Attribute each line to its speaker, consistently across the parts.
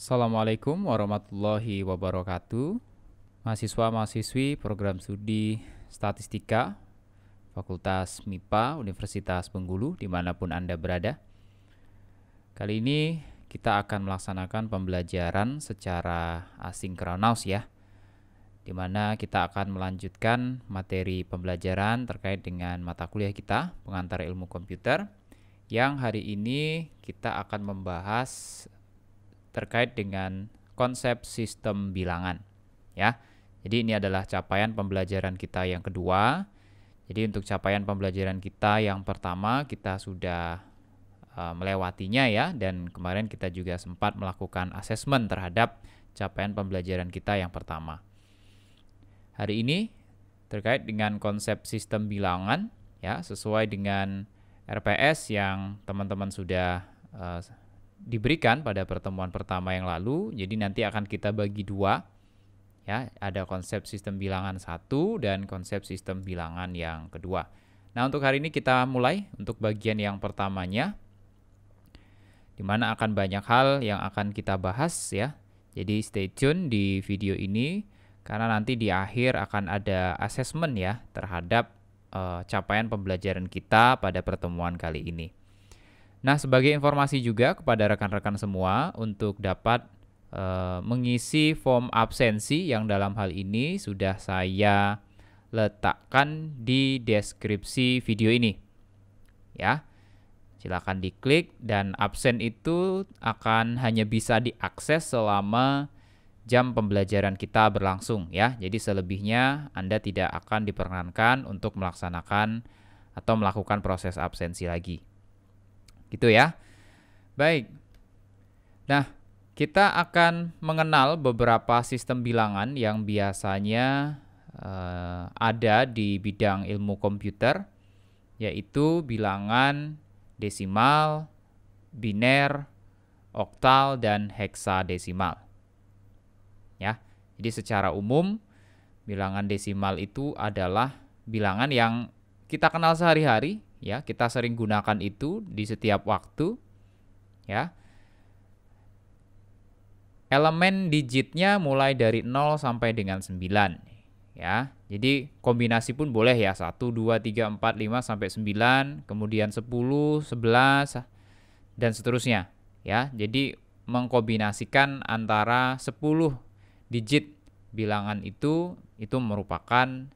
Speaker 1: Assalamualaikum warahmatullahi wabarakatuh. Mahasiswa-mahasiswi program studi Statistika Fakultas MIPA Universitas Bengkulu dimanapun Anda berada. Kali ini kita akan melaksanakan pembelajaran secara asinkronus ya, di mana kita akan melanjutkan materi pembelajaran terkait dengan mata kuliah kita, pengantar ilmu komputer, yang hari ini kita akan membahas terkait dengan konsep sistem bilangan ya. Jadi ini adalah capaian pembelajaran kita yang kedua. Jadi untuk capaian pembelajaran kita yang pertama kita sudah melewatinya ya, dan kemarin kita juga sempat melakukan asesmen terhadap capaian pembelajaran kita yang pertama. Hari ini terkait dengan konsep sistem bilangan ya, sesuai dengan RPS yang teman-teman sudah diberikan pada pertemuan pertama yang lalu. Jadi nanti akan kita bagi dua ya, ada konsep sistem bilangan 1 dan konsep sistem bilangan yang kedua. Nah, untuk hari ini kita mulai untuk bagian yang pertamanya, di mana akan banyak hal yang akan kita bahas ya. Jadi stay tune di video ini karena nanti di akhir akan ada asesmen ya terhadap capaian pembelajaran kita pada pertemuan kali ini. Nah, sebagai informasi juga kepada rekan-rekan semua untuk dapat mengisi form absensi yang dalam hal ini sudah saya letakkan di deskripsi video ini. Ya. Silakan diklik, dan absen itu akan hanya bisa diakses selama jam pembelajaran kita berlangsung ya. Jadi selebihnya Anda tidak akan diperkenankan untuk melaksanakan atau melakukan proses absensi lagi. Gitu ya. Baik. Nah, kita akan mengenal beberapa sistem bilangan yang biasanya ada di bidang ilmu komputer, yaitu bilangan desimal, biner, oktal, dan heksadesimal. Ya. Jadi secara umum bilangan desimal itu adalah bilangan yang kita kenal sehari-hari ya, kita sering gunakan itu di setiap waktu ya. Elemen digitnya mulai dari 0 sampai dengan 9 ya. Jadi kombinasi pun boleh ya, 1, 2, 3, 4, 5 sampai 9, kemudian 10, 11 dan seterusnya ya. Jadi mengkombinasikan antara 10 digit bilangan itu merupakan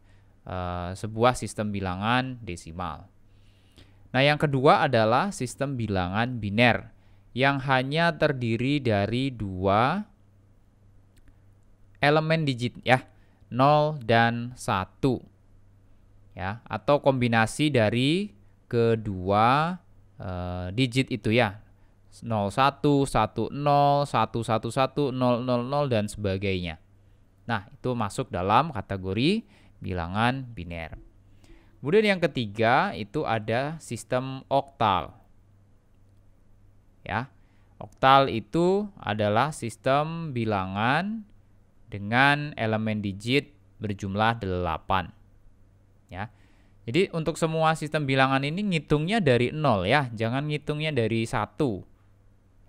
Speaker 1: sebuah sistem bilangan desimal. Nah, yang kedua adalah sistem bilangan biner yang hanya terdiri dari dua elemen digit ya, 0 dan 1 ya, atau kombinasi dari kedua digit itu ya, 01, 10, 111, 000 dan sebagainya. Nah, itu masuk dalam kategori bilangan biner. Kemudian yang ketiga itu ada sistem oktal. Ya. Oktal itu adalah sistem bilangan dengan elemen digit berjumlah 8. Ya. Jadi untuk semua sistem bilangan ini ngitungnya dari 0 ya, jangan ngitungnya dari 1.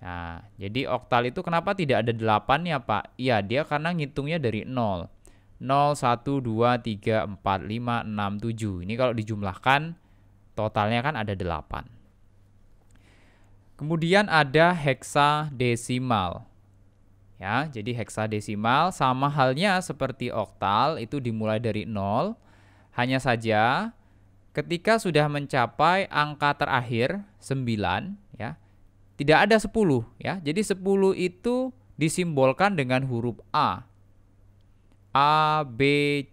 Speaker 1: Nah, jadi oktal itu kenapa tidak ada 8-nya, Pak? Iya, dia karena ngitungnya dari 0. 0, 1, 2, 3, 4, 5, 6, 7. Ini kalau dijumlahkan totalnya kan ada 8. Kemudian ada heksadesimal. Ya, jadi heksadesimal sama halnya seperti oktal, itu dimulai dari 0. Hanya saja ketika sudah mencapai angka terakhir 9 ya, tidak ada 10 ya. Jadi 10 itu disimbolkan dengan huruf A. A, B,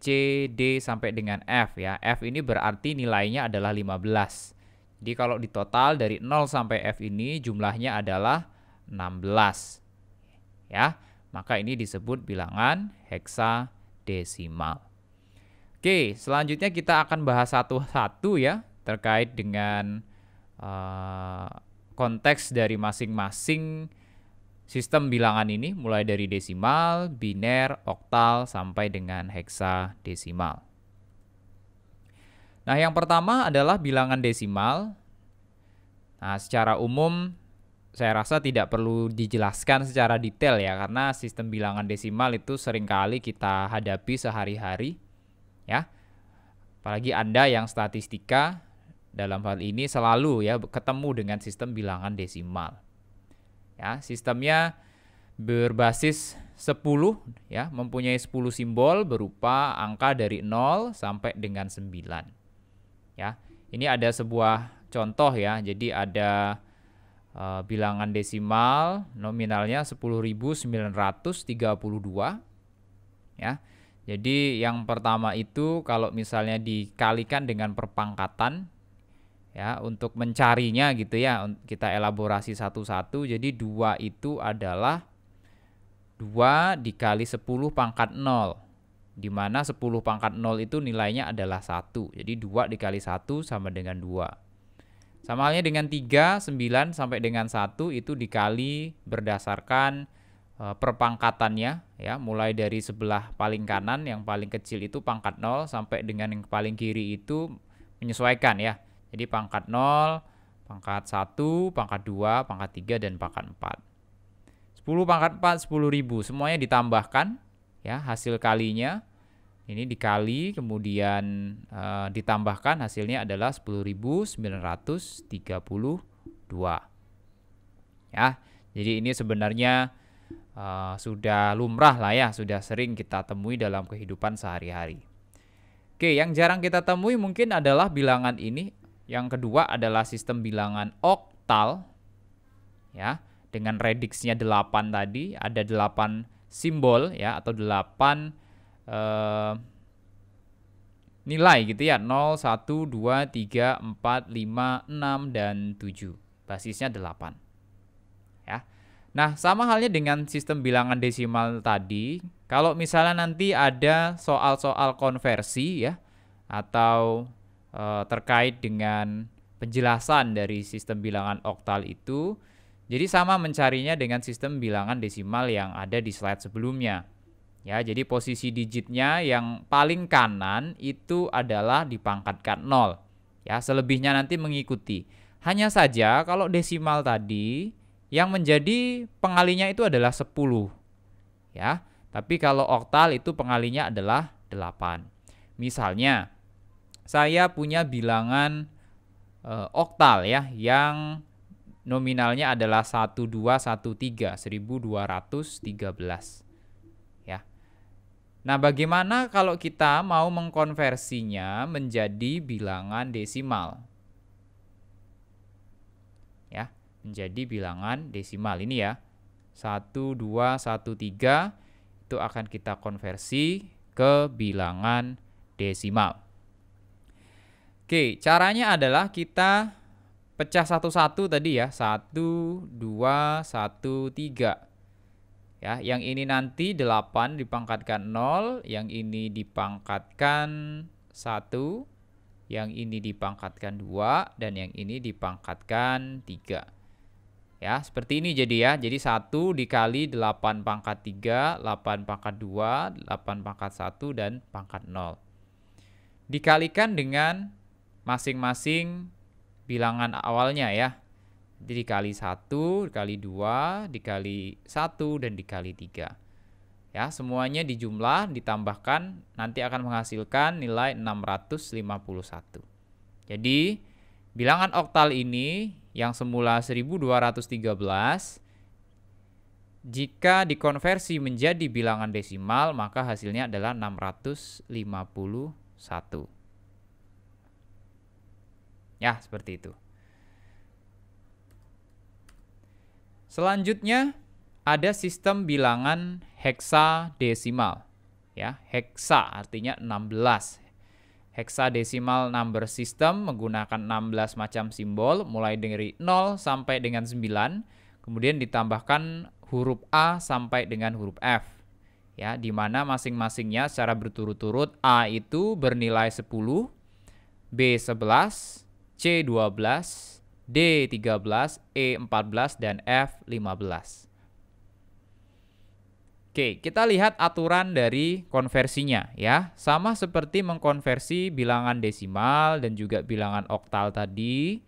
Speaker 1: C, D sampai dengan F ya. F ini berarti nilainya adalah 15. Jadi kalau di total dari 0 sampai F ini jumlahnya adalah 16. Ya, maka ini disebut bilangan heksadesimal. Oke, selanjutnya kita akan bahas satu-satu ya terkait dengan konteks dari masing-masing sistem bilangan ini, mulai dari desimal, biner, oktal, sampai dengan heksadesimal. Nah, yang pertama adalah bilangan desimal. Nah, secara umum saya rasa tidak perlu dijelaskan secara detail ya, karena sistem bilangan desimal itu seringkali kita hadapi sehari-hari ya. Apalagi Anda yang statistika dalam hal ini selalu ya ketemu dengan sistem bilangan desimal. Ya, sistemnya berbasis 10 ya, mempunyai 10 simbol berupa angka dari 0 sampai dengan 9. Ya. Ini ada sebuah contoh ya. Jadi ada bilangan desimal nominalnya 10.932 ya. Jadi yang pertama itu kalau misalnya dikalikan dengan perpangkatan ya, untuk mencarinya gitu ya, kita elaborasi satu-satu. Jadi 2 itu adalah 2 dikali 10 pangkat 0, di mana 10 pangkat 0 itu nilainya adalah 1. Jadi 2 dikali 1 sama dengan 2. Sama halnya dengan 3, 9 sampai dengan 1 itu dikali berdasarkan perpangkatannya ya, mulai dari sebelah paling kanan yang paling kecil itu pangkat 0 sampai dengan yang paling kiri itu menyesuaikan ya. Jadi pangkat 0, pangkat 1, pangkat 2, pangkat 3 dan pangkat 4. 10 pangkat 4 10.000 semuanya ditambahkan ya, hasil kalinya ini dikali kemudian ditambahkan, hasilnya adalah 10.932 ya. Jadi ini sebenarnya sudah lumrah lah ya, sudah sering kita temui dalam kehidupan sehari-hari. Oke, yang jarang kita temui mungkin adalah bilangan ini. Yang kedua adalah sistem bilangan oktal ya. Dengan radiksnya 8 tadi, ada 8 simbol ya, atau 8 nilai gitu ya, 0, 1, 2, 3, 4, 5, 6, dan 7. Basisnya 8 ya. Nah, sama halnya dengan sistem bilangan desimal tadi, kalau misalnya nanti ada soal-soal konversi ya, atau terkait dengan penjelasan dari sistem bilangan oktal itu, jadi sama mencarinya dengan sistem bilangan desimal yang ada di slide sebelumnya. Ya, jadi posisi digitnya yang paling kanan itu adalah dipangkatkan 0. Ya, selebihnya nanti mengikuti. Hanya saja kalau desimal tadi yang menjadi pengalinya itu adalah 10. Ya, tapi kalau oktal itu pengalinya adalah 8. Misalnya saya punya bilangan oktal ya, yang nominalnya adalah 1213, 1213 ya. Nah, bagaimana kalau kita mau mengkonversinya menjadi bilangan desimal? Ya, menjadi bilangan desimal ini ya. 1213 itu akan kita konversi ke bilangan desimal. Oke, caranya adalah kita pecah satu-satu tadi ya, 1, 2, 1, 3. Ya, yang ini nanti 8 dipangkatkan 0, yang ini dipangkatkan 1, yang ini dipangkatkan 2, dan yang ini dipangkatkan 3. Ya, seperti ini jadi ya. Jadi 1 dikali 8 pangkat 3, 8 pangkat 2, 8 pangkat 1, dan pangkat 0. Dikalikan dengan masing-masing bilangan awalnya ya. Jadi dikali 1, dikali 2, dikali 1, dan dikali 3. Ya, semuanya dijumlah, ditambahkan, nanti akan menghasilkan nilai 651. Jadi, bilangan oktal ini yang semula 1213, jika dikonversi menjadi bilangan desimal, maka hasilnya adalah 651. Ya, seperti itu. Selanjutnya ada sistem bilangan heksadesimal. Ya, heksa artinya 16. Hexadecimal number system menggunakan 16 macam simbol mulai dari 0 sampai dengan 9, kemudian ditambahkan huruf A sampai dengan huruf F. Ya, di mana masing-masingnya secara berturut-turut A itu bernilai 10, B 11, C 12, D 13, E 14, dan F 15. Oke, kita lihat aturan dari konversinya ya. Sama seperti mengkonversi bilangan desimal dan juga bilangan oktal tadi.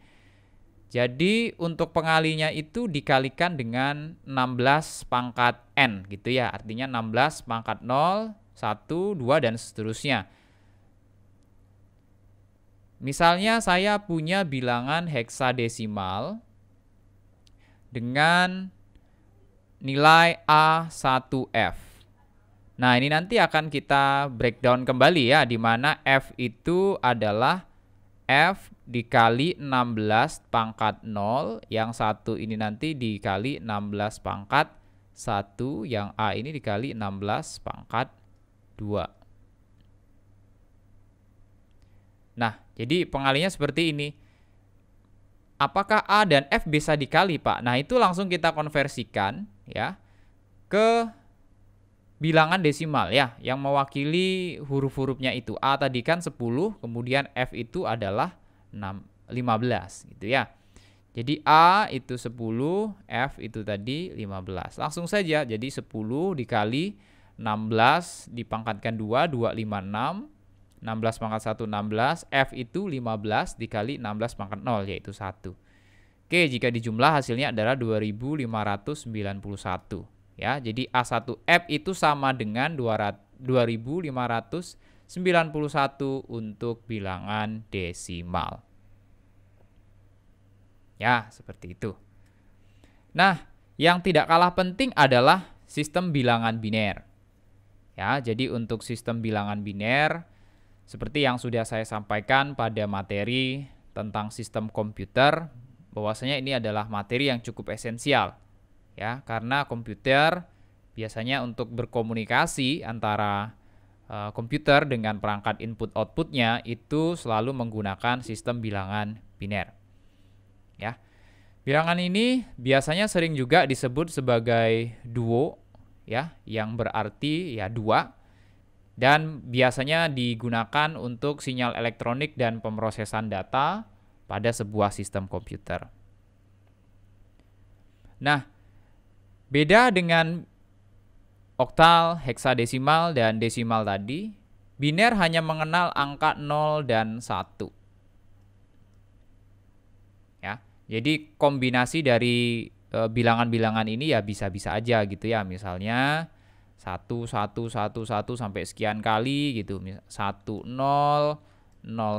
Speaker 1: Jadi untuk pengalinya itu dikalikan dengan 16 pangkat N gitu ya. Artinya 16 pangkat 0, 1, 2, dan seterusnya. Misalnya saya punya bilangan heksadesimal dengan nilai A1F. Nah, ini nanti akan kita breakdown kembali ya, di mana F itu adalah F dikali 16 pangkat 0, yang 1 ini nanti dikali 16 pangkat 1, yang A ini dikali 16 pangkat 2. Nah, jadi pengalinya seperti ini. Apakah A dan F bisa dikali, Pak? Nah, itu langsung kita konversikan ya ke bilangan desimal ya, yang mewakili huruf-hurufnya itu. A tadi kan 10, kemudian F itu adalah 15 gitu ya. Jadi A itu 10, F itu tadi 15. Langsung saja, jadi 10 dikali 16 dipangkatkan 2, 2, 5, 6. 16 pangkat 1, 16. F itu 15 dikali 16 pangkat 0, yaitu 1. Oke, jika dijumlah hasilnya adalah 2591. Ya, jadi A1F itu sama dengan 2591 untuk bilangan desimal. Ya, seperti itu. Nah, yang tidak kalah penting adalah sistem bilangan biner. Ya, jadi untuk sistem bilangan biner, seperti yang sudah saya sampaikan pada materi tentang sistem komputer, bahwasanya ini adalah materi yang cukup esensial. Ya, karena komputer biasanya untuk berkomunikasi antara komputer dengan perangkat input-outputnya itu selalu menggunakan sistem bilangan biner. Ya, bilangan ini biasanya sering juga disebut sebagai duo, ya, yang berarti ya dua, dan biasanya digunakan untuk sinyal elektronik dan pemrosesan data pada sebuah sistem komputer. Nah, beda dengan oktal, heksadesimal, dan desimal tadi, biner hanya mengenal angka 0 dan 1. Ya, jadi kombinasi dari bilangan-bilangan ini ya bisa-bisa aja gitu ya. Misalnya 1, 1, 1, 1 sampai sekian kali gitu. 1, 0, 0,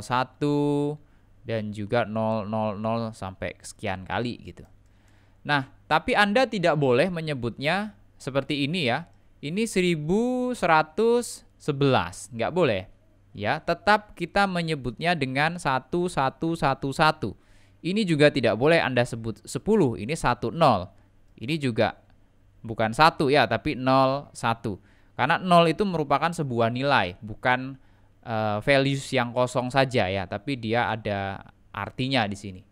Speaker 1: 1, dan juga 0, 0, 0 sampai sekian kali gitu. Nah, tapi Anda tidak boleh menyebutnya seperti ini ya. Ini 1111, nggak boleh. Ya, tetap kita menyebutnya dengan 1111. Ini juga tidak boleh Anda sebut 10, ini 10. Ini juga bukan 1 ya, tapi 01. Karena 0 itu merupakan sebuah nilai, bukan values yang kosong saja ya, tapi dia ada artinya di sini.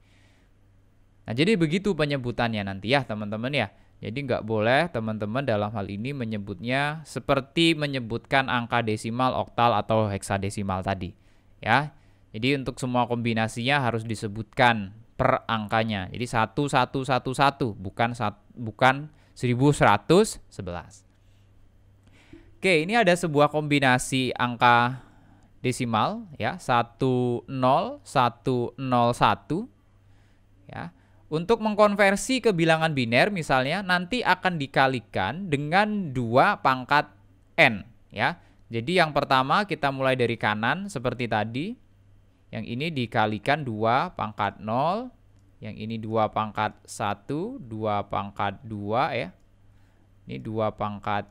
Speaker 1: Nah, jadi begitu penyebutannya nanti ya teman-teman ya. Jadi nggak boleh teman-teman dalam hal ini menyebutnya seperti menyebutkan angka desimal, oktal, atau heksadesimal tadi. Ya, jadi untuk semua kombinasinya harus disebutkan per angkanya. Jadi 1111 bukan 1111. Oke, ini ada sebuah kombinasi angka desimal ya, 10101 ya. Untuk mengkonversi ke bilangan biner misalnya nanti akan dikalikan dengan 2 pangkat n ya. Jadi yang pertama kita mulai dari kanan seperti tadi. Yang ini dikalikan 2 pangkat 0, yang ini 2 pangkat 1, 2 pangkat 2 ya. Ini 2 pangkat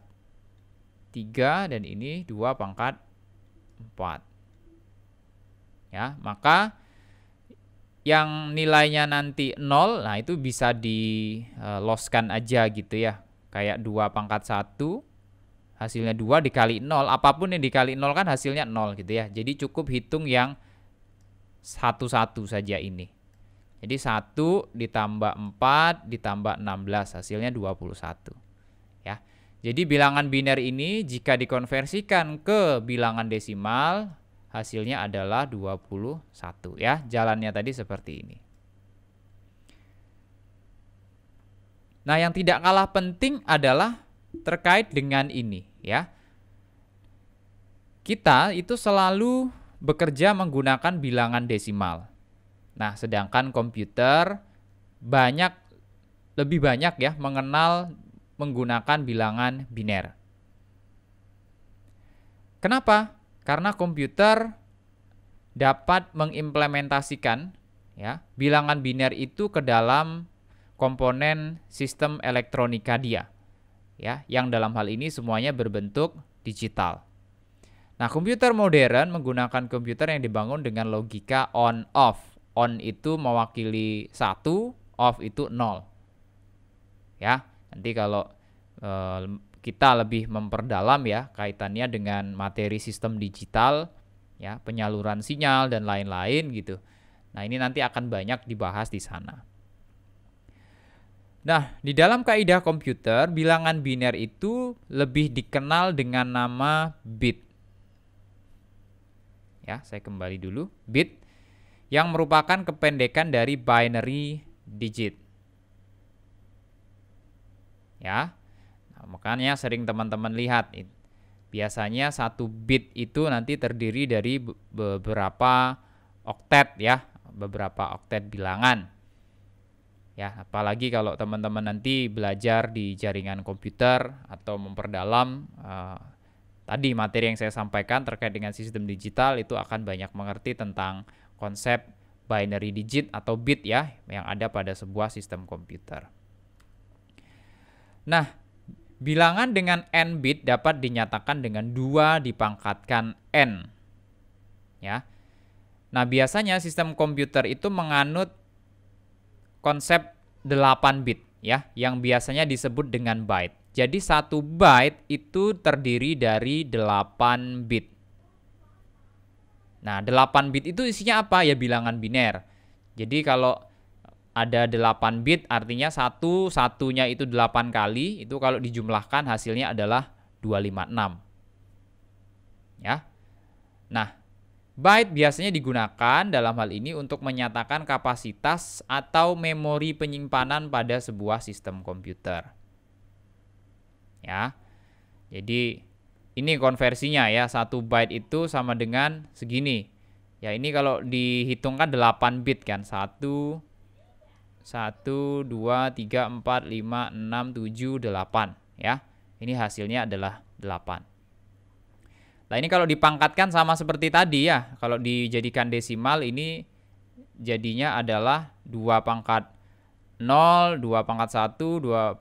Speaker 1: 3 dan ini 2 pangkat 4. Ya, maka yang nilainya nanti 0, nah itu bisa di-loskan aja gitu ya. Kayak 2 pangkat 1, hasilnya 2 dikali 0, apapun yang dikali 0 kan hasilnya 0 gitu ya. Jadi cukup hitung yang 1 saja ini. Jadi 1 ditambah 4 ditambah 16 hasilnya 21. Ya. Jadi bilangan biner ini jika dikonversikan ke bilangan desimal hasilnya adalah 21 ya. Jalannya tadi seperti ini. Nah, yang tidak kalah penting adalah terkait dengan ini ya. Kita itu selalu bekerja menggunakan bilangan desimal. Nah, sedangkan komputer lebih banyak ya mengenal menggunakan bilangan biner. Kenapa? Karena komputer dapat mengimplementasikan ya bilangan biner itu ke dalam komponen sistem elektronika dia, ya, yang dalam hal ini semuanya berbentuk digital. Nah, komputer modern menggunakan komputer yang dibangun dengan logika on-off. On itu mewakili 1, off itu 0. Ya, nanti kalau kita lebih memperdalam ya kaitannya dengan materi sistem digital, ya, penyaluran sinyal dan lain-lain gitu. Nah, ini nanti akan banyak dibahas di sana. Nah, di dalam kaidah komputer, bilangan biner itu lebih dikenal dengan nama bit. Ya, saya kembali dulu. Bit yang merupakan kependekan dari binary digit. Ya, nah, makanya sering teman-teman lihat. Biasanya satu bit itu nanti terdiri dari beberapa oktet ya, beberapa oktet bilangan. Ya, apalagi kalau teman-teman nanti belajar di jaringan komputer atau memperdalam tadi materi yang saya sampaikan terkait dengan sistem digital, itu akan banyak mengerti tentang konsep binary digit atau bit ya yang ada pada sebuah sistem komputer. Nah, bilangan dengan n bit dapat dinyatakan dengan 2 dipangkatkan n. Ya. Nah, biasanya sistem komputer itu menganut konsep 8 bit ya, yang biasanya disebut dengan byte. Jadi 1 byte itu terdiri dari 8 bit. Nah, 8 bit itu isinya apa? Ya bilangan biner. Jadi kalau ada 8 bit artinya satunya itu 8 kali, itu kalau dijumlahkan hasilnya adalah 256. Ya. Nah, byte biasanya digunakan dalam hal ini untuk menyatakan kapasitas atau memori penyimpanan pada sebuah sistem komputer. Ya. Jadi ini konversinya ya, 1 byte itu sama dengan segini. Ya, ini kalau dihitungkan 8 bit kan. 1 2 3 4 5 6 7 8 ya. Ini hasilnya adalah 8. Nah, ini kalau dipangkatkan sama seperti tadi ya. Kalau dijadikan desimal ini jadinya adalah 2 pangkat 0, 2 pangkat 1, 2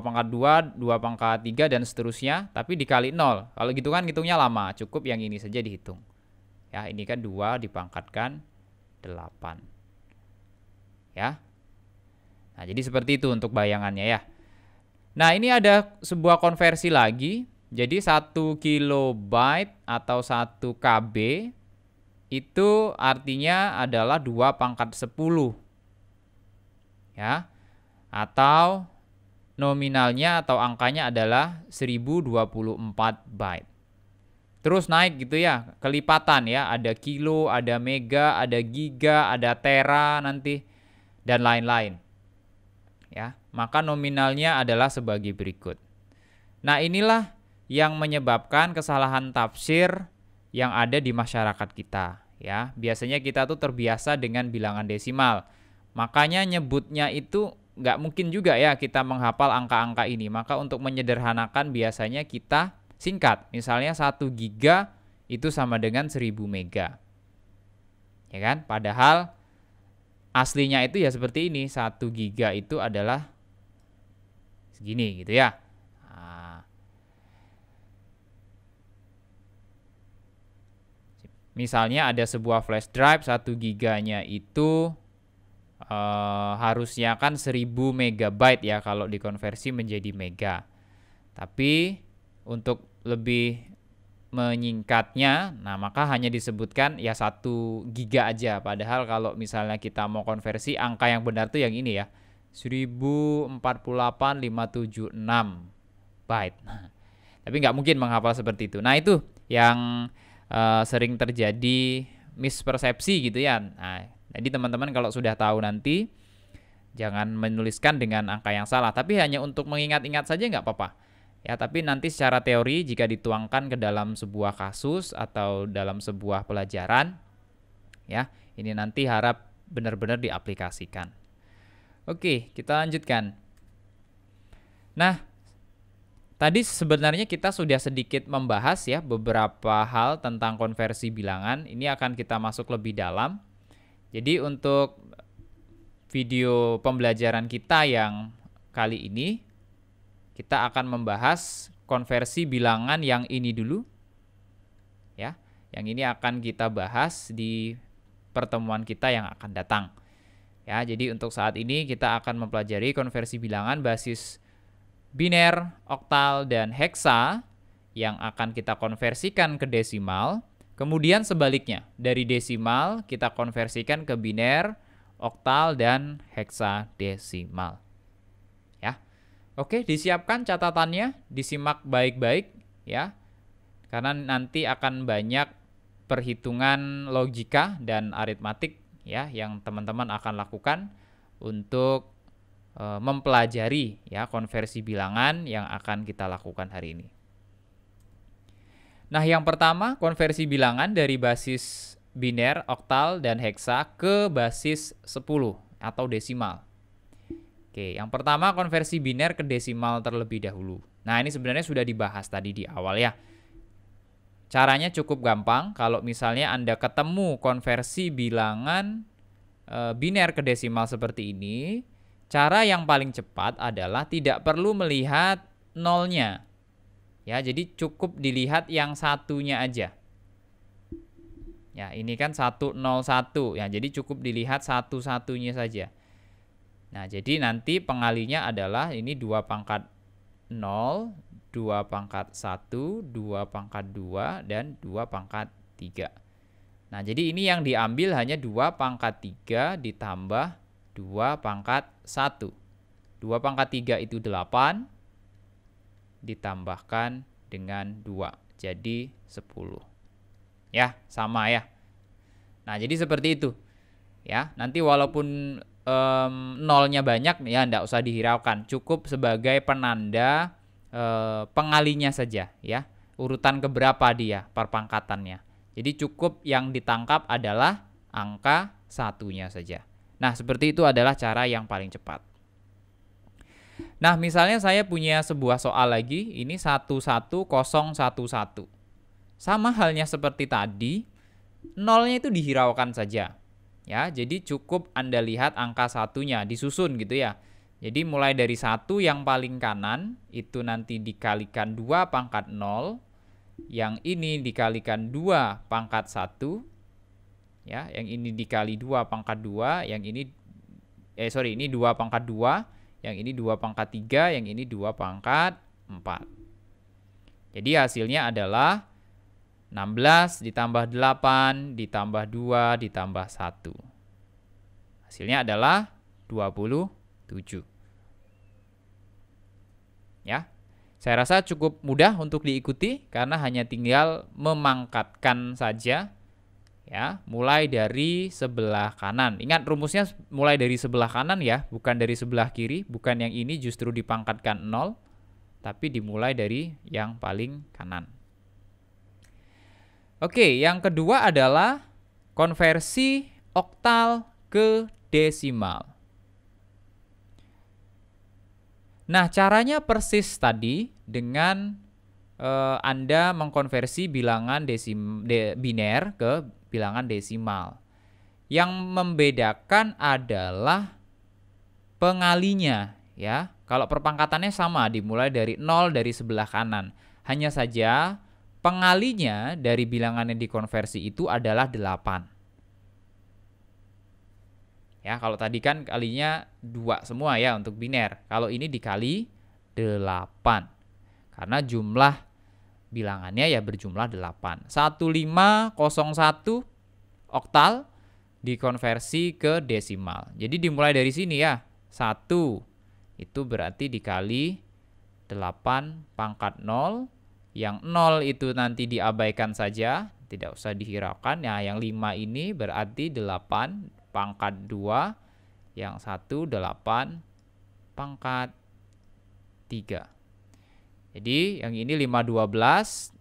Speaker 1: pangkat 2, 2 pangkat 3 dan seterusnya, tapi dikali 0. Kalau gitu kan hitungnya lama, cukup yang ini saja dihitung. Ya, ini kan 2 dipangkatkan 8. Ya. Nah, jadi seperti itu untuk bayangannya ya. Nah, ini ada sebuah konversi lagi. Jadi 1 kilobyte atau 1 KB itu artinya adalah 2 pangkat 10. Ya. Atau nominalnya atau angkanya adalah 1024 byte. Terus naik gitu ya, kelipatan ya, ada kilo, ada mega, ada giga, ada tera nanti dan lain-lain. Ya, maka nominalnya adalah sebagai berikut. Nah, inilah yang menyebabkan kesalahan tafsir yang ada di masyarakat kita ya. Biasanya kita tuh terbiasa dengan bilangan desimal. Makanya nyebutnya itu nggak mungkin juga ya kita menghafal angka-angka ini. Maka untuk menyederhanakan biasanya kita singkat. Misalnya 1 giga itu sama dengan 1000 mega. Ya kan? Padahal aslinya itu ya seperti ini. 1 giga itu adalah segini gitu ya. Misalnya ada sebuah flash drive 1 giganya itu harusnya kan 1000 megabyte ya kalau dikonversi menjadi mega. Tapi untuk lebih menyingkatnya, nah maka hanya disebutkan ya 1 giga aja. Padahal kalau misalnya kita mau konversi, angka yang benar tuh yang ini ya, 1048.576 byte. Tapi nggak mungkin menghafal seperti itu. Nah, itu yang sering terjadi mispersepsi gitu ya. Nah, jadi teman-teman kalau sudah tahu nanti jangan menuliskan dengan angka yang salah, tapi hanya untuk mengingat-ingat saja nggak apa-apa. Ya, tapi nanti secara teori jika dituangkan ke dalam sebuah kasus atau dalam sebuah pelajaran, ya, ini nanti harap benar-benar diaplikasikan. Oke, kita lanjutkan. Nah, tadi sebenarnya kita sudah sedikit membahas ya beberapa hal tentang konversi bilangan. Ini akan kita masuk lebih dalam. Jadi untuk video pembelajaran kita yang kali ini, kita akan membahas konversi bilangan yang ini dulu. Ya, yang ini akan kita bahas di pertemuan kita yang akan datang. Ya, jadi untuk saat ini kita akan mempelajari konversi bilangan basis biner, oktal, dan heksa yang akan kita konversikan ke desimal. Kemudian sebaliknya, dari desimal kita konversikan ke biner, oktal, dan heksadesimal. Ya. Oke, disiapkan catatannya, disimak baik-baik ya. Karena nanti akan banyak perhitungan logika dan aritmatik ya yang teman-teman akan lakukan untuk mempelajari ya konversi bilangan yang akan kita lakukan hari ini. Nah, yang pertama konversi bilangan dari basis biner, oktal, dan heksa ke basis 10 atau desimal. Oke, yang pertama konversi biner ke desimal terlebih dahulu. Nah, ini sebenarnya sudah dibahas tadi di awal ya. Caranya cukup gampang. Kalau misalnya Anda ketemu konversi bilangan biner ke desimal seperti ini, cara yang paling cepat adalah tidak perlu melihat nolnya. Ya, jadi cukup dilihat yang satunya aja. Ya, ini kan 101. Ya, jadi cukup dilihat satu-satunya saja. Nah, jadi nanti pengalinya adalah ini 2 pangkat 0, 2 pangkat 1, 2 pangkat 2, dan 2 pangkat 3. Nah, jadi ini yang diambil hanya 2 pangkat 3 ditambah 2 pangkat 1. 2 pangkat 3 itu 8, ditambahkan dengan 2, jadi 10. Ya, sama ya. Nah, jadi seperti itu. Ya, nanti walaupun nolnya banyak, ya enggak usah dihiraukan. Cukup sebagai penanda pengalinya saja ya, urutan keberapa dia perpangkatannya. Jadi cukup yang ditangkap adalah angka satunya saja. Nah, seperti itu adalah cara yang paling cepat. Nah, misalnya saya punya sebuah soal lagi, ini 11011. Sama halnya seperti tadi, nolnya itu dihiraukan saja. Ya, jadi cukup Anda lihat angka satunya disusun gitu ya. Jadi mulai dari 1 yang paling kanan itu nanti dikalikan 2 pangkat 0, yang ini dikalikan 2 pangkat 1, ya, yang ini dikali 2 pangkat 2, yang ini ini 2 pangkat 2, yang ini 2 pangkat 3, yang ini 2 pangkat 4. Jadi hasilnya adalah 16 ditambah 8 ditambah 2 ditambah 1. Hasilnya adalah 27. Ya. Saya rasa cukup mudah untuk diikuti karena hanya tinggal memangkatkan saja ya, mulai dari sebelah kanan. Ingat rumusnya mulai dari sebelah kanan ya, bukan dari sebelah kiri, bukan yang ini justru dipangkatkan 0, tapi dimulai dari yang paling kanan. Oke, yang kedua adalah konversi oktal ke desimal. Nah, caranya persis tadi dengan Anda mengkonversi bilangan biner ke bilangan desimal. Yang membedakan adalah pengalinya ya. Kalau perpangkatannya sama, dimulai dari 0 dari sebelah kanan. Hanya saja pengalinya dari bilangan yang dikonversi itu adalah 8. Ya, kalau tadi kan kalinya 2 semua ya untuk biner. Kalau ini dikali 8. Karena jumlah bilangannya ya berjumlah 8. 1501 oktal dikonversi ke desimal. Jadi dimulai dari sini ya. 1 itu berarti dikali 8 pangkat 0. Yang 0 itu nanti diabaikan saja, tidak usah dihiraukan. Nah, yang 5 ini berarti 8 pangkat 2, yang 1 8 pangkat 3. Jadi yang ini 512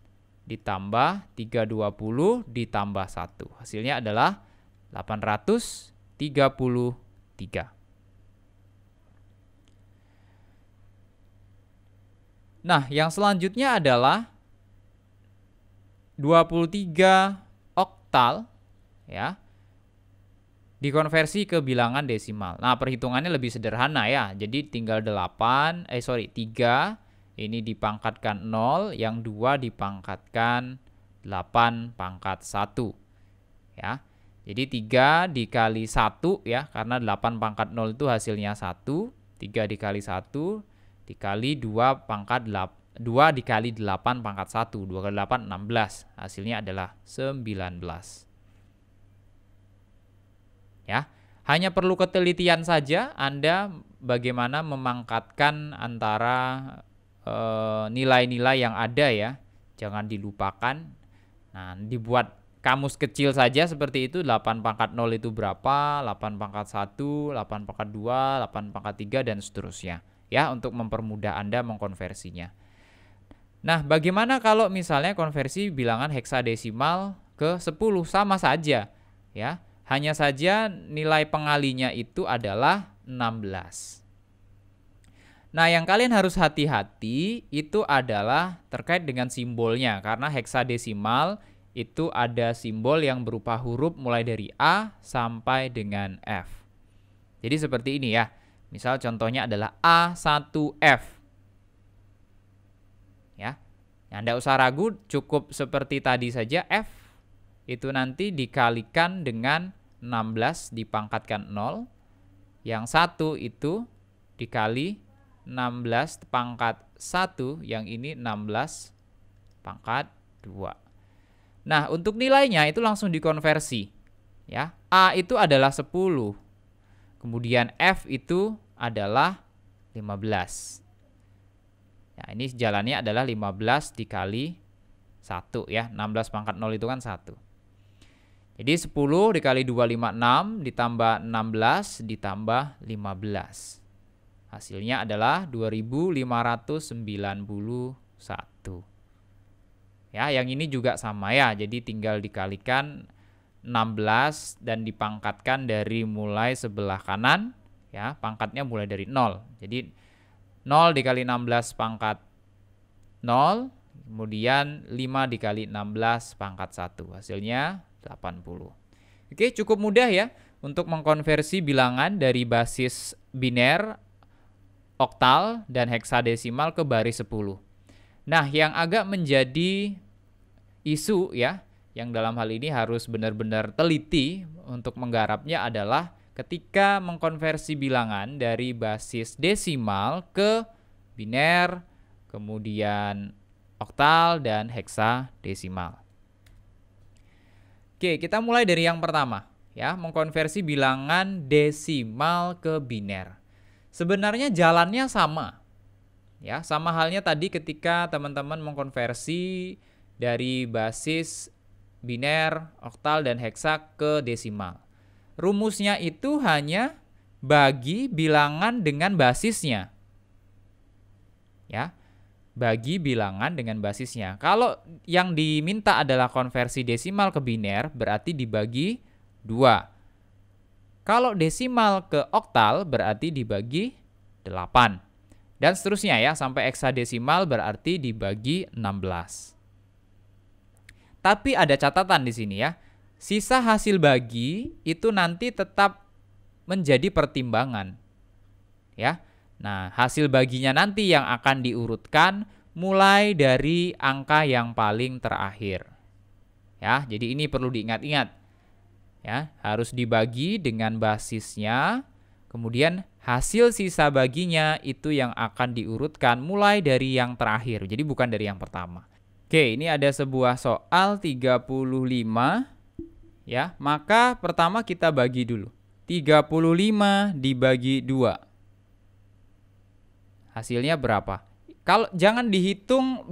Speaker 1: ditambah 320 ditambah 1. Hasilnya adalah 833. Nah, yang selanjutnya adalah 23 oktal ya, dikonversi ke bilangan desimal. Nah, perhitungannya lebih sederhana ya. Jadi tinggal 3 ini dipangkatkan 0, yang 2 dipangkatkan 8 pangkat 1 ya. Jadi 3 dikali 1 ya, karena 8 pangkat 0 itu hasilnya 1. 3 dikali 1 dikali 2 pangkat 8, 2 dikali 8 pangkat 1, 2 kali 8 16, hasilnya adalah 19 ya. Hanya perlu ketelitian saja Anda bagaimana memangkatkan antara nilai-nilai yang ada ya, jangan dilupakan. Nah, dibuat kamus kecil saja seperti itu, 8 pangkat 0 itu berapa, 8 pangkat 1, 8 pangkat 2, 8 pangkat 3, dan seterusnya ya, untuk mempermudah Anda mengkonversinya. Nah, bagaimana kalau misalnya konversi bilangan heksadesimal ke 10? Sama saja ya, hanya saja nilai pengalinya itu adalah 16. Nah, yang kalian harus hati-hati itu adalah terkait dengan simbolnya, karena heksadesimal itu ada simbol yang berupa huruf mulai dari A sampai dengan F. Jadi seperti ini ya. Misal contohnya adalah A1F. Ya. Anda usah ragu, cukup seperti tadi saja, F itu nanti dikalikan dengan 16 dipangkatkan 0. Yang 1 itu dikali 16 pangkat 1, yang ini 16 pangkat 2. Nah, untuk nilainya itu langsung dikonversi ya. A itu adalah 10. Kemudian F itu adalah 15. Nah, ini jalannya adalah 15 dikali 1 ya. 16 pangkat 0 itu kan 1. Jadi 10 dikali 2, 56, ditambah 16 ditambah 15. Hasilnya adalah 2591. Ya, yang ini juga sama ya. Jadi tinggal dikalikan 16 dan dipangkatkan dari mulai sebelah kanan ya. Pangkatnya mulai dari 0. Jadi 0 dikali 16 pangkat 0, kemudian 5 dikali 16 pangkat 1. Hasilnya 80. Oke, cukup mudah ya untuk mengkonversi bilangan dari basis biner, oktal, dan heksadesimal ke baris 10. Nah, yang agak menjadi isu ya, yang dalam hal ini harus benar-benar teliti untuk menggarapnya adalah ketika mengkonversi bilangan dari basis desimal ke biner, kemudian oktal, dan heksadesimal. Oke, kita mulai dari yang pertama ya, mengkonversi bilangan desimal ke biner. Sebenarnya jalannya sama ya, sama halnya tadi ketika teman-teman mengkonversi dari basis biner, oktal, dan heksa ke desimal. Rumusnya itu hanya bagi bilangan dengan basisnya ya, bagi bilangan dengan basisnya. Kalau yang diminta adalah konversi desimal ke biner, berarti dibagi 2. Kalau desimal ke oktal berarti dibagi 8. Dan seterusnya ya, sampai heksadesimal berarti dibagi 16. Tapi ada catatan di sini ya. Sisa hasil bagi itu nanti tetap menjadi pertimbangan. Ya. Nah, hasil baginya nanti yang akan diurutkan mulai dari angka yang paling terakhir. Ya, jadi ini perlu diingat-ingat. Ya, harus dibagi dengan basisnya, kemudian hasil sisa baginya itu yang akan diurutkan mulai dari yang terakhir, jadi bukan dari yang pertama. Oke, ini ada sebuah soal 35 ya, maka pertama kita bagi dulu. 35 dibagi 2. Hasilnya berapa? Kalau jangan dihitung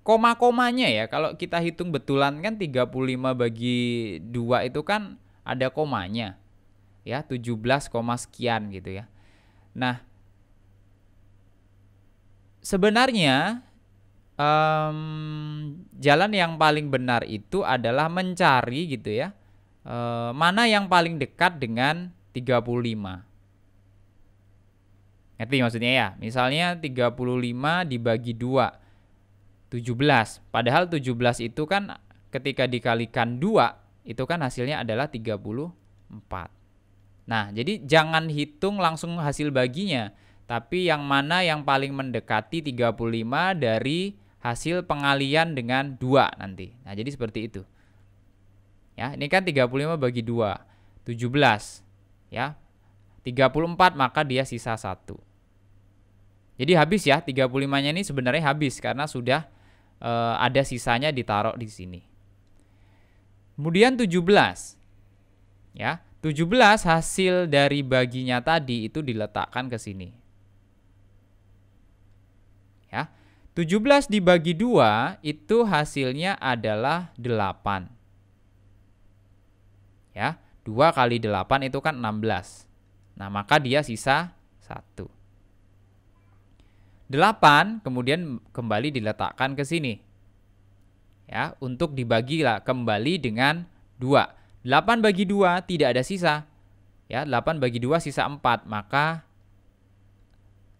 Speaker 1: koma-komanya ya, kalau kita hitung betulan kan 35 bagi 2 itu kan ada komanya ya, 17, sekian gitu ya. Nah, sebenarnya jalan yang paling benar itu adalah mencari gitu ya, mana yang paling dekat dengan 35 Ngerti maksudnya ya? Misalnya 35 dibagi 2, 17. Padahal 17 itu kan ketika dikalikan 2, itu kan hasilnya adalah 34. Nah, jadi jangan hitung langsung hasil baginya, tapi yang mana yang paling mendekati 35 dari hasil pengalian dengan 2 nanti. Nah, jadi seperti itu. Ya, ini kan 35 bagi 2, 17. Ya, 34 maka dia sisa 1. Jadi habis ya, 35-nya ini sebenarnya habis karena sudah ada sisanya ditaruh di sini. Kemudian 17. Ya, 17 hasil dari baginya tadi itu diletakkan ke sini. Ya. 17 dibagi 2 itu hasilnya adalah 8. Ya, 2 kali 8 itu kan 16. Nah, maka dia sisa 1. 8 kemudian kembali diletakkan ke sini. Ya, untuk dibagi kembali dengan 2. 8 bagi 2 tidak ada sisa. Ya, 8 bagi 2 sisa 4, maka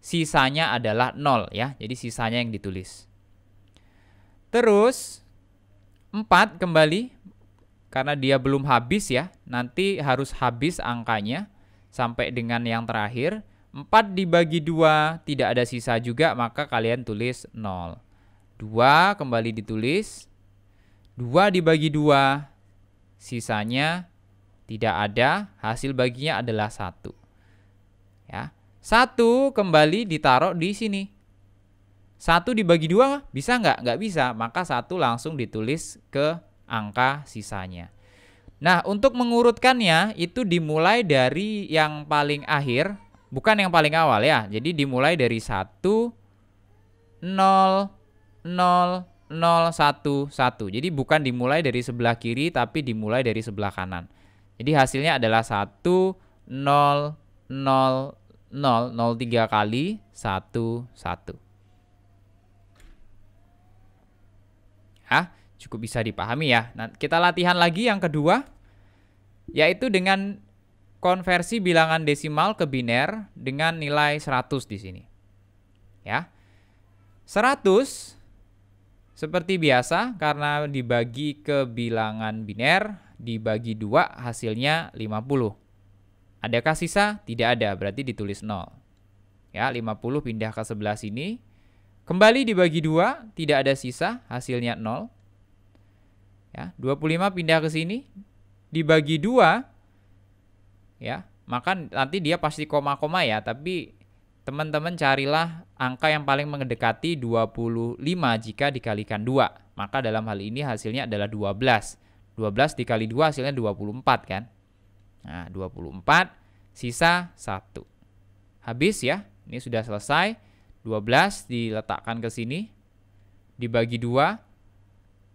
Speaker 1: sisanya adalah 0 ya. Jadi sisanya yang ditulis. Terus 4 kembali karena dia belum habis ya. Nanti harus habis angkanya sampai dengan yang terakhir. 4 dibagi 2 tidak ada sisa juga, maka kalian tulis 0. 2 kembali ditulis. 2 dibagi 2 sisanya tidak ada, hasil baginya adalah 1. Ya. 1 kembali ditaruh di sini. 1 dibagi 2 bisa nggak? Nggak bisa, maka 1 langsung ditulis ke angka sisanya. Nah, untuk mengurutkannya itu dimulai dari yang paling akhir, bukan yang paling awal ya. Jadi dimulai dari 1, 0, 0, 0, 1, 1. Jadi bukan dimulai dari sebelah kiri, tapi dimulai dari sebelah kanan. Jadi hasilnya adalah 1, 0, 0, 0, 0 3 kali, 1, 1. Cukup bisa dipahami ya. Nah, kita latihan lagi yang kedua, yaitu dengan konversi bilangan desimal ke biner dengan nilai 100 di sini. Ya. 100 seperti biasa karena dibagi ke bilangan biner dibagi 2 hasilnya 50. Adakah sisa? Tidak ada, berarti ditulis 0. Ya, 50 pindah ke sebelah sini. Kembali dibagi 2, tidak ada sisa, hasilnya 0. Ya, 25 pindah ke sini dibagi 2. Ya, maka nanti dia pasti koma-koma ya, tapi teman-teman carilah angka yang paling mendekati 25 jika dikalikan 2. Maka dalam hal ini hasilnya adalah 12. 12 dikali 2 hasilnya 24 kan. Nah, 24 sisa 1. Habis ya. Ini sudah selesai. 12 diletakkan ke sini. Dibagi 2.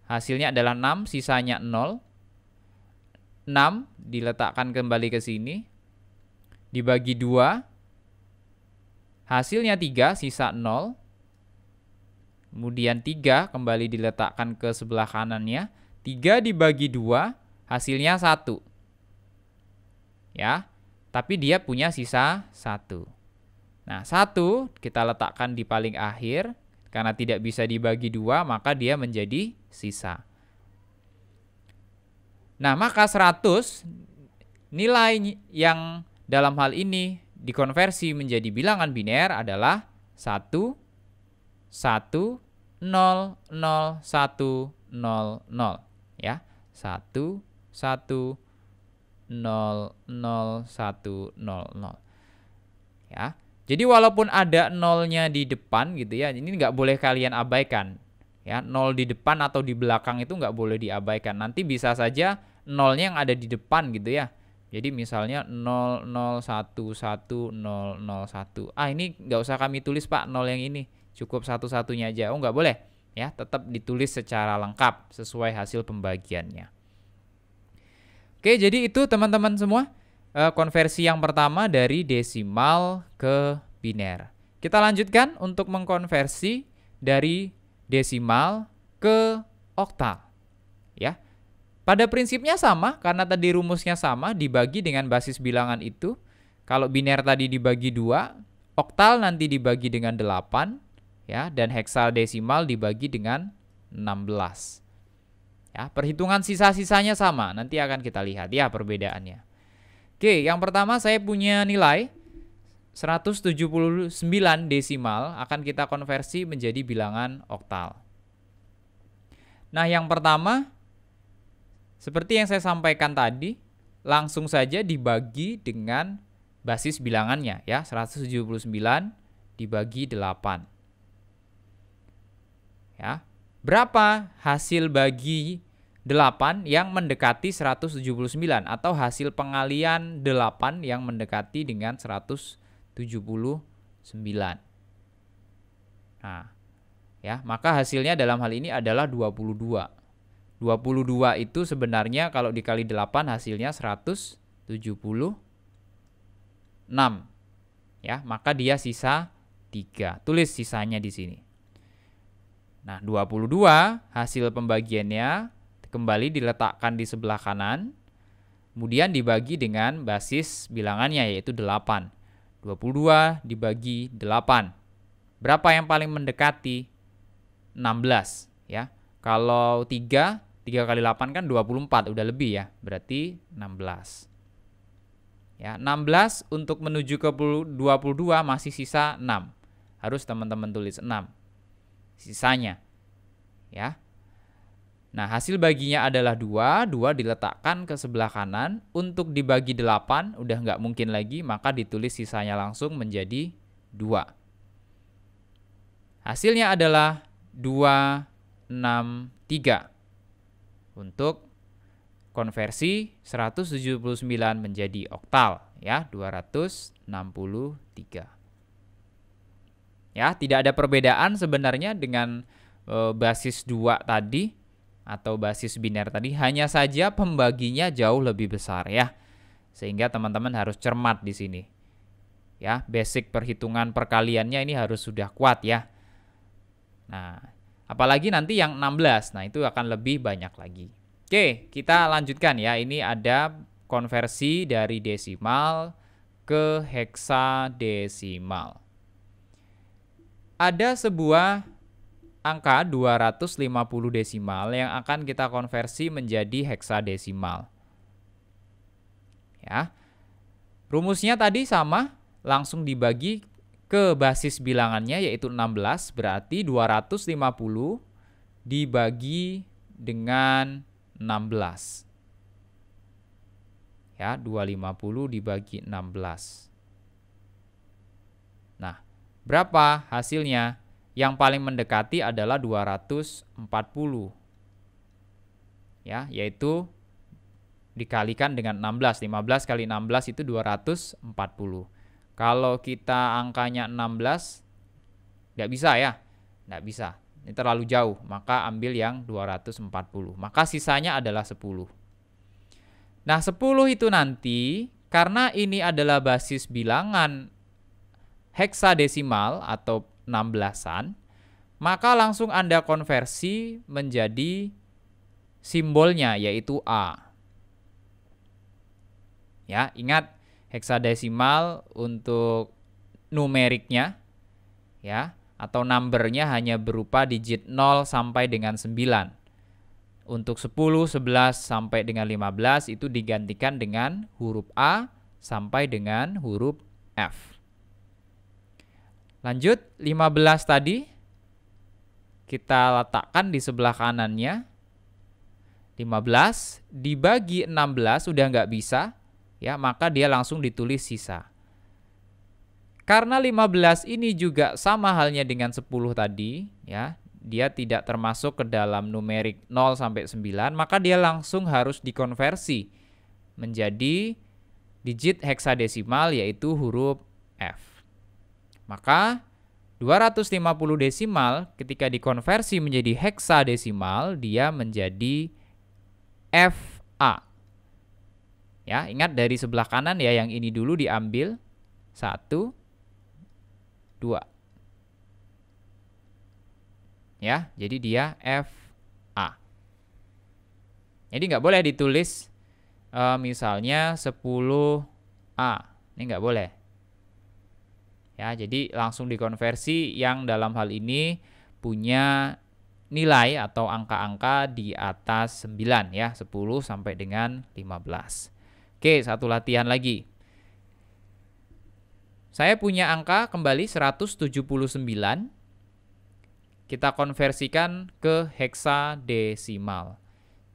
Speaker 1: Hasilnya adalah 6, sisanya 0. 6 diletakkan kembali ke sini. Dibagi 2. Hasilnya 3, sisa 0. Kemudian 3 kembali diletakkan ke sebelah kanannya. 3 dibagi 2, hasilnya 1. Ya, tapi dia punya sisa 1. Nah, 1 kita letakkan di paling akhir. Karena tidak bisa dibagi 2, maka dia menjadi sisa. Nah, maka 100 nilai yang dalam hal ini dikonversi menjadi bilangan biner adalah 1, 1, 0, 0, 1, 0, 0. Ya, 1, 1, 0, 0, 1, 0, 0. Ya, jadi walaupun ada nolnya di depan gitu ya, ini nggak boleh kalian abaikan. Ya, 0 di depan atau di belakang itu nggak boleh diabaikan. Nanti bisa saja nolnya yang ada di depan gitu ya. Jadi misalnya 0, 0, 1, 1, 0, 0, 1. Ini nggak usah kami tulis Pak, 0 yang ini. Cukup satu-satunya aja. Oh, nggak boleh. Ya, tetap ditulis secara lengkap sesuai hasil pembagiannya. Oke, jadi itu teman-teman semua. Konversi yang pertama dari desimal ke biner. Kita lanjutkan untuk mengkonversi dari desimal ke oktal. Ya. Pada prinsipnya sama, karena tadi rumusnya sama, dibagi dengan basis bilangan itu. Kalau biner tadi dibagi 2, oktal nanti dibagi dengan 8 ya, dan heksadesimal dibagi dengan 16. Ya, perhitungan sisa-sisanya sama, nanti akan kita lihat ya perbedaannya. Oke, yang pertama saya punya nilai 179 desimal akan kita konversi menjadi bilangan oktal. Nah, yang pertama seperti yang saya sampaikan tadi, langsung saja dibagi dengan basis bilangannya ya, 179 dibagi 8. Ya. Berapa hasil bagi 8 yang mendekati 179 atau hasil pengalian 8 yang mendekati dengan 179. Nah, ya, maka hasilnya dalam hal ini adalah 22. 22 itu sebenarnya kalau dikali 8 hasilnya 176. Ya, maka dia sisa 3. Tulis sisanya di sini. Nah, 22 hasil pembagiannya kembali diletakkan di sebelah kanan, kemudian dibagi dengan basis bilangannya yaitu 8. 22 dibagi 8. Berapa yang paling mendekati? 16 ya. Kalau 3 kali 8 kan 24, udah lebih ya. Berarti 16. Ya, 16 untuk menuju ke 22 masih sisa 6. Harus teman-teman tulis 6. Sisanya. Ya. Nah, hasil baginya adalah 2. 2 diletakkan ke sebelah kanan. Untuk dibagi 8, udah nggak mungkin lagi, maka ditulis sisanya langsung menjadi 2. Hasilnya adalah 263. Untuk konversi 179 menjadi oktal. Ya, 263. Ya, tidak ada perbedaan sebenarnya dengan basis 2 tadi atau basis biner tadi, hanya saja pembaginya jauh lebih besar ya. Sehingga teman-teman harus cermat di sini. Ya, basic perhitungan perkaliannya ini harus sudah kuat ya. Nah, apalagi nanti yang 16. Nah, itu akan lebih banyak lagi. Oke, kita lanjutkan ya. Ini ada konversi dari desimal ke heksadesimal. Ada sebuah angka 250 desimal yang akan kita konversi menjadi heksadesimal. Ya. Rumusnya tadi sama, langsung dibagi ke basis bilangannya yaitu 16, berarti 250 dibagi dengan 16. Ya, 250 dibagi 16. Nah, berapa hasilnya? Yang paling mendekati adalah 240. Ya, yaitu dikalikan dengan 16. 15 kali 16 itu 240. Kalau kita angkanya 16, nggak bisa ya? Nggak bisa. Ini terlalu jauh, maka ambil yang 240. Maka sisanya adalah 10. Nah, 10 itu nanti, karena ini adalah basis bilangan heksadesimal atau 16-an, maka langsung Anda konversi menjadi simbolnya yaitu A. Ya, ingat heksadesimal untuk numeriknya ya atau numbernya hanya berupa digit 0 sampai dengan 9. Untuk 10, 11 sampai dengan 15 itu digantikan dengan huruf A sampai dengan huruf F. Lanjut, 15 tadi kita letakkan di sebelah kanannya. 15 dibagi 16 sudah nggak bisa, ya, maka dia langsung ditulis sisa. Karena 15 ini juga sama halnya dengan 10 tadi, ya, dia tidak termasuk ke dalam numerik 0 sampai 9, maka dia langsung harus dikonversi menjadi digit heksadesimal yaitu huruf F. Maka 250 desimal ketika dikonversi menjadi heksadesimal dia menjadi FA. Ya, ingat dari sebelah kanan ya, yang ini dulu diambil 1, 2. Ya, jadi dia FA. Jadi nggak boleh ditulis misalnya 10A. Ini nggak boleh. Ya, jadi langsung dikonversi yang dalam hal ini punya nilai atau angka-angka di atas 9 ya, 10 sampai dengan 15. Oke, satu latihan lagi. Saya punya angka kembali 179. Kita konversikan ke heksadesimal.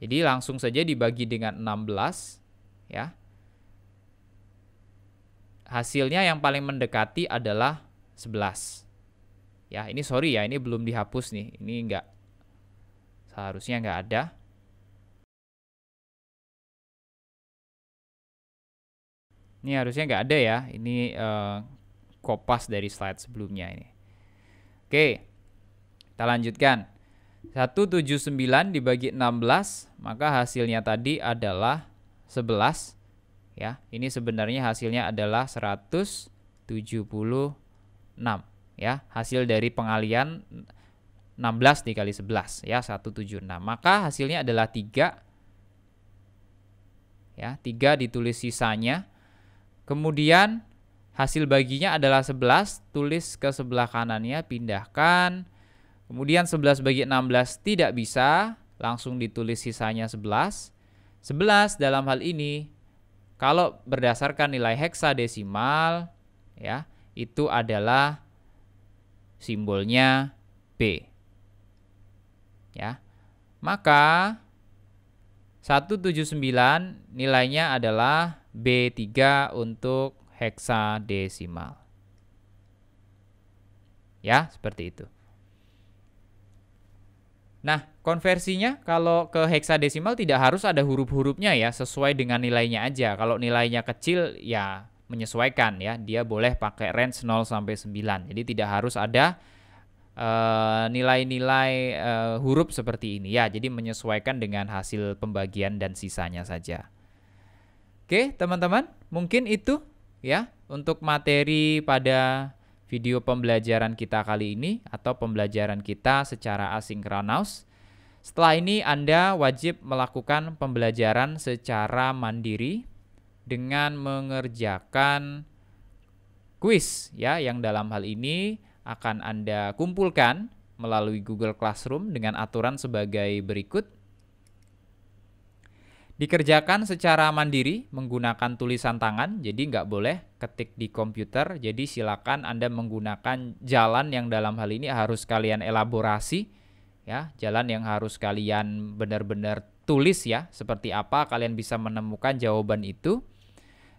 Speaker 1: Jadi langsung saja dibagi dengan 16 ya. Hasilnya yang paling mendekati adalah 11. Ya, ini sorry ya, ini belum dihapus nih. Ini enggak, seharusnya enggak ada. Ini harusnya enggak ada ya. Ini kopas dari slide sebelumnya ini. Oke, kita lanjutkan. 179 dibagi 16, maka hasilnya tadi adalah 11. Ya, ini sebenarnya hasilnya adalah 176 ya, hasil dari pengalian 16 dikali 11 ya, 176. Maka hasilnya adalah 3 ya, 3 ditulis sisanya. Kemudian hasil baginya adalah 11, tulis ke sebelah kanannya, pindahkan. Kemudian 11 bagi 16 tidak bisa, langsung ditulis sisanya 11. 11 dalam hal ini kalau berdasarkan nilai heksadesimal ya, itu adalah simbolnya B. Ya. Maka 179 nilainya adalah B3 untuk heksadesimal. Ya, seperti itu. Nah, konversinya kalau ke heksadesimal tidak harus ada huruf-hurufnya ya, sesuai dengan nilainya aja. Kalau nilainya kecil ya menyesuaikan ya, dia boleh pakai range 0 sampai 9. Jadi tidak harus ada nilai-nilai huruf seperti ini ya. Jadi menyesuaikan dengan hasil pembagian dan sisanya saja. Oke, teman-teman, mungkin itu ya untuk materi pada video pembelajaran kita kali ini atau pembelajaran kita secara asinkronus. Setelah ini Anda wajib melakukan pembelajaran secara mandiri dengan mengerjakan kuis ya, yang dalam hal ini akan Anda kumpulkan melalui Google Classroom dengan aturan sebagai berikut. Dikerjakan secara mandiri menggunakan tulisan tangan, jadi nggak boleh ketik di komputer. Jadi silakan Anda menggunakan jalan yang dalam hal ini harus kalian elaborasi, ya, jalan yang harus kalian benar-benar tulis ya, seperti apa kalian bisa menemukan jawaban itu.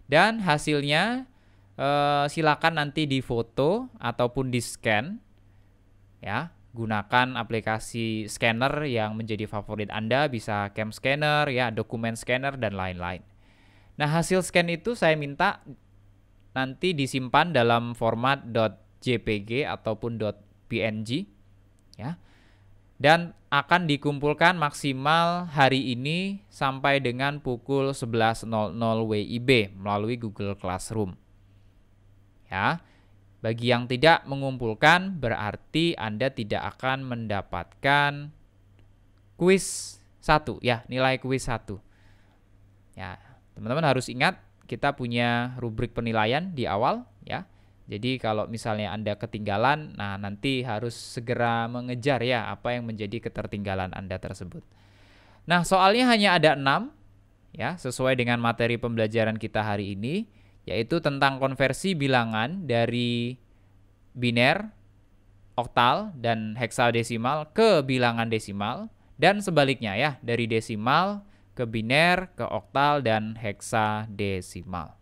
Speaker 1: Dan hasilnya silakan nanti difoto ataupun di scan, ya. Gunakan aplikasi scanner yang menjadi favorit Anda, bisa cam scanner, ya, dokumen scanner, dan lain-lain. Nah, hasil scan itu saya minta nanti disimpan dalam format .jpg ataupun .png, ya, dan akan dikumpulkan maksimal hari ini sampai dengan pukul 11.00 WIB melalui Google Classroom. Ya. Bagi yang tidak mengumpulkan, berarti Anda tidak akan mendapatkan kuis 1 ya, nilai kuis 1. Ya, teman-teman harus ingat kita punya rubrik penilaian di awal ya. Jadi kalau misalnya Anda ketinggalan, nah nanti harus segera mengejar ya apa yang menjadi ketertinggalan Anda tersebut. Nah, soalnya hanya ada 6 ya, sesuai dengan materi pembelajaran kita hari ini, yaitu tentang konversi bilangan dari biner, oktal, dan heksadesimal ke bilangan desimal, dan sebaliknya ya, dari desimal ke biner, ke oktal, dan heksadesimal.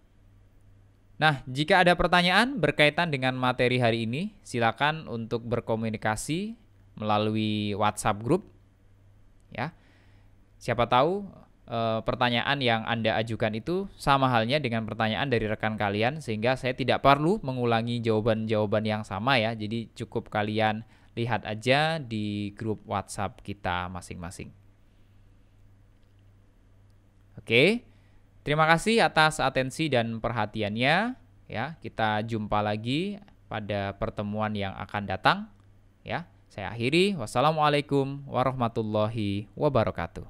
Speaker 1: Nah, jika ada pertanyaan berkaitan dengan materi hari ini, silakan untuk berkomunikasi melalui WhatsApp group. Ya, siapa tahu pertanyaan yang Anda ajukan itu sama halnya dengan pertanyaan dari rekan kalian, sehingga saya tidak perlu mengulangi jawaban-jawaban yang sama ya. Jadi cukup kalian lihat aja di grup WhatsApp kita masing-masing. Oke, terima kasih atas atensi dan perhatiannya ya. Kita jumpa lagi pada pertemuan yang akan datang ya. Saya akhiri, wassalamualaikum warahmatullahi wabarakatuh.